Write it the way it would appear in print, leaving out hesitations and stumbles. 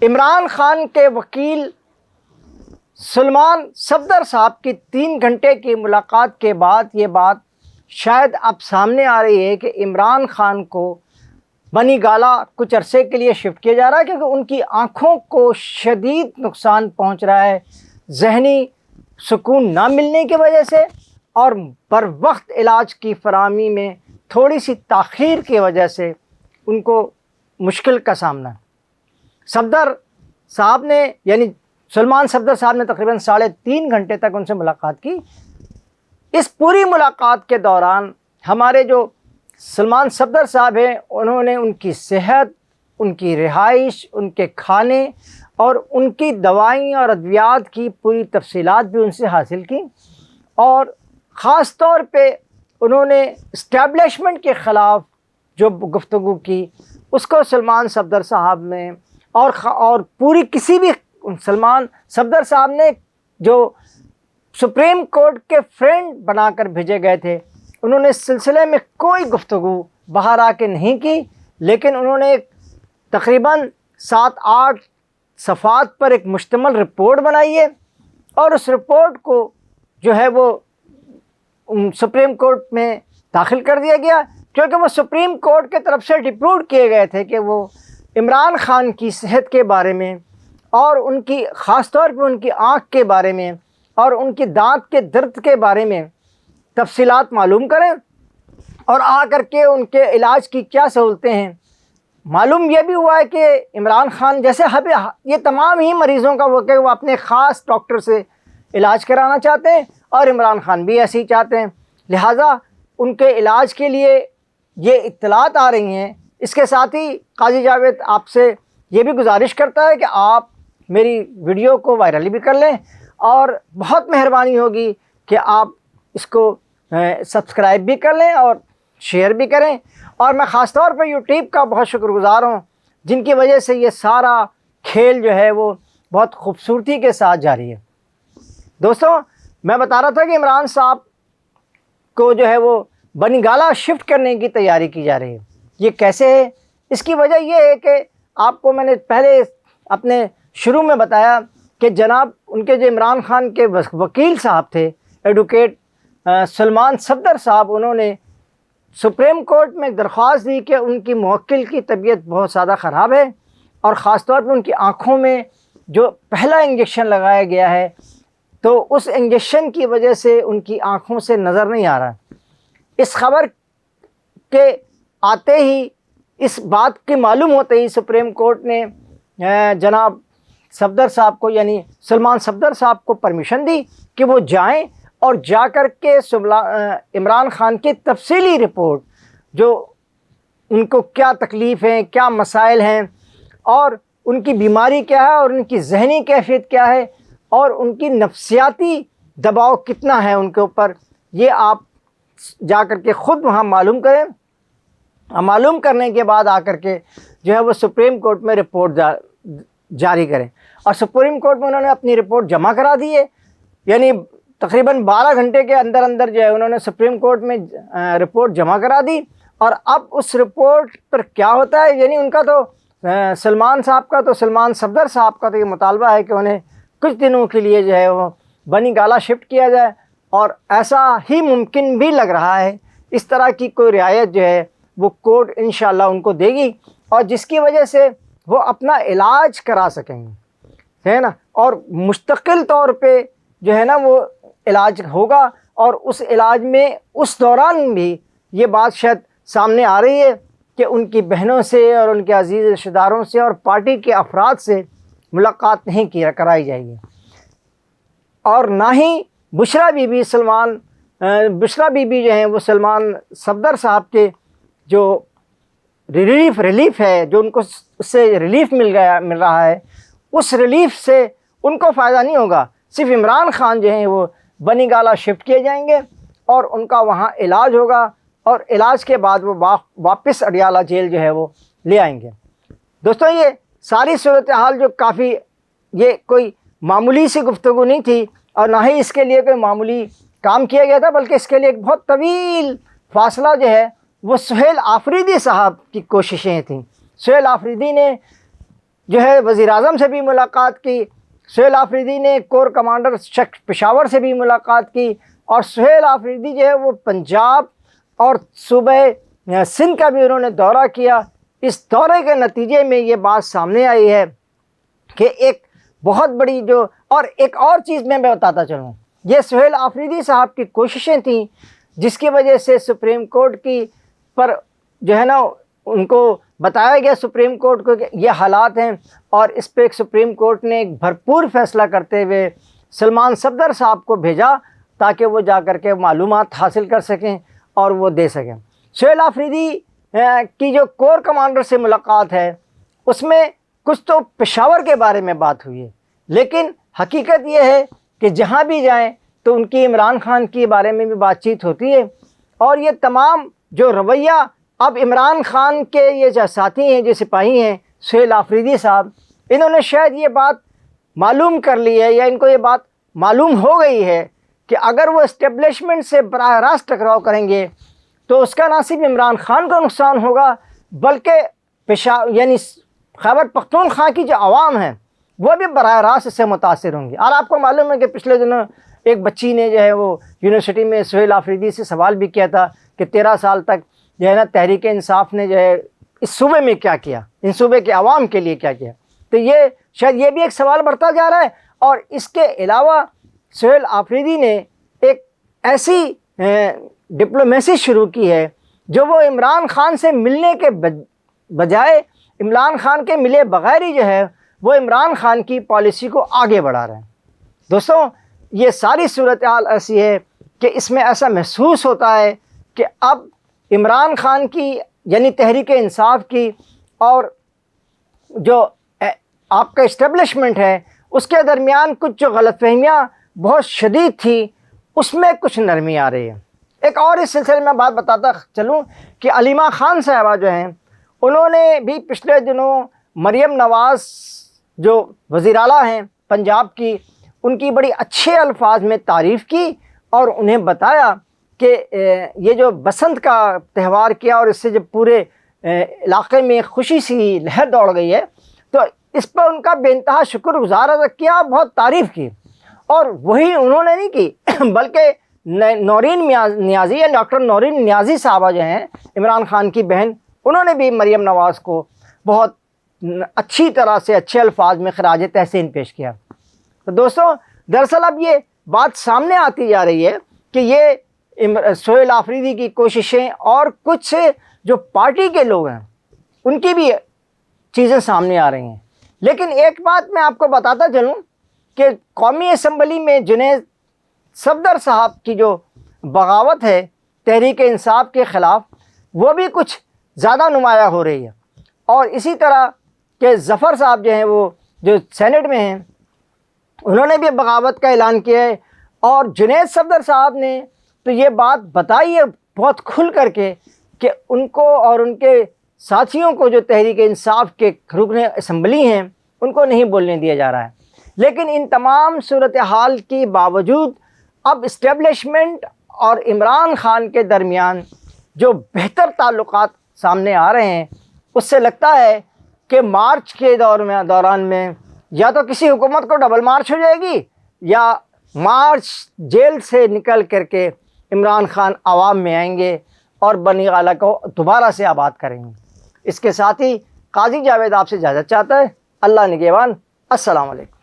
عمران خان کے وکیل سلمان صفدر صاحب کی 3 گھنٹے کی ملاقات کے بعد یہ بات شاید اب سامنے آ رہی ہے کہ عمران خان کو بنی گالہ کچھ عرصے کے لیے شفٹ کیا جا رہا ہے، کیونکہ ان کی آنکھوں کو شدید نقصان پہنچ رہا ہے ذہنی سکون نہ ملنے کی وجہ سے، اور بر وقت علاج کی فراہمی میں تھوڑی سی تاخیر کی وجہ سے ان کو مشکل کا سامنا ہے۔ صفدر صاحب نے یعنی سلمان صفدر صاحب نے تقریباً 3.5 گھنٹے تک ان سے ملاقات کی۔ اس پوری ملاقات کے دوران ہمارے جو سلمان صفدر صاحب ہیں انہوں نے ان کی صحت، ان کی رہائش، ان کے کھانے اور ان کی دوائیں اور ادویات کی پوری تفصیلات بھی ان سے حاصل کی، اور خاص طور پہ انہوں نے اسٹیبلشمنٹ کے خلاف جو گفتگو کی اس کو سلمان صفدر صاحب نے اور پوری کسی بھی سلمان صفدر صاحب نے جو سپریم کورٹ کے فرینڈ بنا کر بھیجے گئے تھے، انہوں نے اس سلسلے میں کوئی گفتگو باہر آ کے نہیں کی، لیکن انہوں نے تقریباً 7-8 صفحات پر ایک مشتمل رپورٹ بنائی ہے، اور اس رپورٹ کو جو ہے وہ سپریم کورٹ میں داخل کر دیا گیا، کیونکہ وہ سپریم کورٹ کے طرف سے ڈپروڈ کیے گئے تھے کہ وہ عمران خان کی صحت کے بارے میں اور ان کی خاص طور پہ ان کی آنکھ کے بارے میں اور ان کی دانت کے درد کے بارے میں تفصیلات معلوم کریں، اور آ کر کے ان کے علاج کی کیا سہولتیں ہیں۔ معلوم یہ بھی ہوا ہے کہ عمران خان جیسے یہ تمام ہی مریضوں کا وہ کہ وہ اپنے خاص ڈاکٹر سے علاج کرانا چاہتے ہیں، اور عمران خان بھی ایسے ہی چاہتے ہیں، لہٰذا ان کے علاج کے لیے یہ اطلاعات آ رہی ہیں۔ اس کے ساتھ ہی قاضی جاوید آپ سے یہ بھی گزارش کرتا ہے کہ آپ میری ویڈیو کو وائرل بھی کر لیں، اور بہت مہربانی ہوگی کہ آپ اس کو سبسکرائب بھی کر لیں اور شیئر بھی کریں، اور میں خاص طور پہ یوٹیوب کا بہت شکر گزار ہوں جن کی وجہ سے یہ سارا کھیل جو ہے وہ بہت خوبصورتی کے ساتھ جاری ہے۔ دوستوں، میں بتا رہا تھا کہ عمران صاحب کو جو ہے وہ بنی گالہ شفٹ کرنے کی تیاری کی جا رہی ہے۔ یہ کیسے ہے؟ اس کی وجہ یہ ہے کہ آپ کو میں نے پہلے اپنے شروع میں بتایا کہ جناب ان کے جو عمران خان کے وکیل صاحب تھے ایڈوکیٹ سلمان صفدر صاحب، انہوں نے سپریم کورٹ میں ایک درخواست دی کہ ان کی موکل کی طبیعت بہت زیادہ خراب ہے، اور خاص طور پہ ان کی آنکھوں میں جو پہلا انجیکشن لگایا گیا ہے تو اس انجیکشن کی وجہ سے ان کی آنکھوں سے نظر نہیں آ رہا۔ اس خبر کے آتے ہی، اس بات کے معلوم ہوتے ہی سپریم کورٹ نے جناب صفدر صاحب کو یعنی سلمان صفدر صاحب کو پرمیشن دی کہ وہ جائیں اور جا کر کے عمران خان کی تفصیلی رپورٹ، جو ان کو کیا تکلیف ہیں، کیا مسائل ہیں، اور ان کی بیماری کیا ہے، اور ان کی ذہنی کیفیت کیا ہے، اور ان کی نفسیاتی دباؤ کتنا ہے ان کے اوپر، یہ آپ جا کر کے خود وہاں معلوم کریں۔ معلوم کرنے کے بعد آ کر کے جو ہے وہ سپریم کورٹ میں رپورٹ جاری کریں، اور سپریم کورٹ میں انہوں نے اپنی رپورٹ جمع کرا دی ہے، یعنی تقریباً 12 گھنٹے کے اندر اندر جو ہے انہوں نے سپریم کورٹ میں رپورٹ جمع کرا دی۔ اور اب اس رپورٹ پر کیا ہوتا ہے، یعنی ان کا تو سلمان صفدر صاحب کا تو یہ مطالبہ ہے کہ انہیں کچھ دنوں کے لیے جو ہے وہ بنی گالہ شفٹ کیا جائے، اور ایسا ہی ممکن بھی لگ رہا ہے، اس طرح کی کوئی رعایت جو ہے وہ کورٹ انشاءاللہ ان کو دے گی، اور جس کی وجہ سے وہ اپنا علاج کرا سکیں گے، ہے نا، اور مستقل طور پہ جو ہے نا وہ علاج ہوگا، اور اس علاج میں اس دوران بھی یہ بات شاید سامنے آ رہی ہے کہ ان کی بہنوں سے اور ان کے عزیز رشتہ داروں سے اور پارٹی کے افراد سے ملاقات نہیں کرائی جائے گی، اور نہ ہی بشریٰ بی بی جو ہیں وہ سلمان صفدر صاحب کے جو ریلیف ہے، جو ان کو اس سے ریلیف مل رہا ہے، اس ریلیف سے ان کو فائدہ نہیں ہوگا، صرف عمران خان جو ہیں وہ بنی گالہ شفٹ کیے جائیں گے، اور ان کا وہاں علاج ہوگا، اور علاج کے بعد وہ واپس اڈیالہ جیل جو ہے وہ لے آئیں گے۔ دوستوں، یہ ساری صورتحال جو کافی یہ کوئی معمولی سی گفتگو نہیں تھی، اور نہ ہی اس کے لیے کوئی معمولی کام کیا گیا تھا، بلکہ اس کے لیے ایک بہت طویل فاصلہ جو ہے وہ سہیل آفریدی صاحب کی کوششیں تھیں۔ سہیل آفریدی نے جو ہے وزیر اعظم سے بھی ملاقات کی، سہیل آفریدی نے کور کمانڈر پشاور سے بھی ملاقات کی، اور سہیل آفریدی جو ہے وہ پنجاب اور صوبہ سندھ کا بھی انہوں نے دورہ کیا۔ اس دورے کے نتیجے میں یہ بات سامنے آئی ہے کہ ایک بہت بڑی اور ایک اور چیز میں بتاتا چلوں، یہ سہیل آفریدی صاحب کی کوششیں تھیں جس کی وجہ سے سپریم کورٹ کی پر جو ہے نا ان کو بتایا گیا سپریم کورٹ کو کہ یہ حالات ہیں، اور اس پہ سپریم کورٹ نے ایک بھرپور فیصلہ کرتے ہوئے سلمان صفدر صاحب کو بھیجا تاکہ وہ جا کر کے معلومات حاصل کر سکیں اور وہ دے سکیں۔ سہیل آفریدی کی جو کور کمانڈر سے ملاقات ہے اس میں کچھ تو پشاور کے بارے میں بات ہوئی ہے، لیکن حقیقت یہ ہے کہ جہاں بھی جائیں تو ان کی عمران خان کے بارے میں بھی بات چیت ہوتی ہے، اور یہ تمام جو رویہ اب عمران خان کے یہ جو ساتھی ہیں، جو سپاہی ہیں، سہیل آفریدی صاحب، انہوں نے شاید یہ بات معلوم کر لی ہے یا ان کو یہ بات معلوم ہو گئی ہے کہ اگر وہ اسٹیبلشمنٹ سے براہ راست ٹکراؤ کریں گے تو اس کا نہ صرف عمران خان کو نقصان ہوگا بلکہ یعنی خیبر پختونخوا کی جو عوام ہے وہ بھی براہ راست اس سے متاثر ہوں گی۔ اور آپ کو معلوم ہے کہ پچھلے دنوں ایک بچی نے جو ہے وہ یونیورسٹی میں سہیل آفریدی سے سوال بھی کیا تھا کہ 13 سال تک جو ہے نا تحریک انصاف نے جو ہے اس صوبے میں کیا کیا، ان صوبے کے عوام کے لیے کیا کیا، تو یہ شاید یہ بھی ایک سوال بڑھتا جا رہا ہے۔ اور اس کے علاوہ سہیل آفریدی نے ایک ایسی ڈپلومیسی شروع کی ہے جو وہ عمران خان سے ملنے کے بجائے عمران خان کے ملے بغیر ہی جو ہے وہ عمران خان کی پالیسی کو آگے بڑھا رہے ہیں۔ دوستوں، یہ ساری صورتحال ایسی ہے کہ اس میں ایسا محسوس ہوتا ہے کہ اب عمران خان کی یعنی تحریک انصاف کی اور جو آپ کا اسٹیبلشمنٹ ہے اس کے درمیان کچھ جو غلط فہمیاں بہت شدید تھی اس میں کچھ نرمی آ رہی ہے۔ ایک اور اس سلسلے میں بات بتاتا چلوں کہ علیمہ خان صاحبہ جو ہیں انہوں نے بھی پچھلے دنوں مریم نواز جو وزیر اعلیٰ ہیں پنجاب کی، ان کی بڑی اچھے الفاظ میں تعریف کی اور انہیں بتایا کہ یہ جو بسنت کا تہوار کیا اور اس سے جب پورے علاقے میں خوشی سی لہر دوڑ گئی ہے تو اس پر ان کا بے انتہا شکر گزار ادا کیا، بہت تعریف کی۔ اور وہی انہوں نے نہیں کی بلکہ نورین نیازی یا ڈاکٹر نورین نیازی صاحبہ جو ہیں عمران خان کی بہن، انہوں نے بھی مریم نواز کو بہت اچھی طرح سے اچھے الفاظ میں خراج تحسین پیش کیا۔ تو دوستوں، دراصل اب یہ بات سامنے آتی جا رہی ہے کہ یہ سہیل آفریدی کی کوششیں اور کچھ جو پارٹی کے لوگ ہیں ان کی بھی چیزیں سامنے آ رہی ہیں۔ لیکن ایک بات میں آپ کو بتاتا چلوں کہ قومی اسمبلی میں جنید صفدر صاحب کی جو بغاوت ہے تحریک انصاف کے خلاف وہ بھی کچھ زیادہ نمایاں ہو رہی ہے، اور اسی طرح کہ ظفر صاحب جو ہیں وہ جو سینٹ میں ہیں انہوں نے بھی بغاوت کا اعلان کیا ہے، اور جنید صفدر صاحب نے تو یہ بات بتائی ہے بہت کھل کر کے کہ ان کو اور ان کے ساتھیوں کو جو تحریک انصاف کے رکن اسمبلی ہیں ان کو نہیں بولنے دیا جا رہا ہے۔ لیکن ان تمام صورتحال کی باوجود اب اسٹیبلشمنٹ اور عمران خان کے درمیان جو بہتر تعلقات سامنے آ رہے ہیں اس سے لگتا ہے کہ مارچ کے دوران میں یا تو کسی حکومت کو ڈبل مارچ ہو جائے گی یا مارچ جیل سے نکل کر کے عمران خان عوام میں آئیں گے اور بنی غالہ کو دوبارہ سے آباد کریں گے۔ اس کے ساتھ ہی قاضی جاوید آپ سے اجازت چاہتا ہے۔ اللہ نگہبان۔ السلام علیکم۔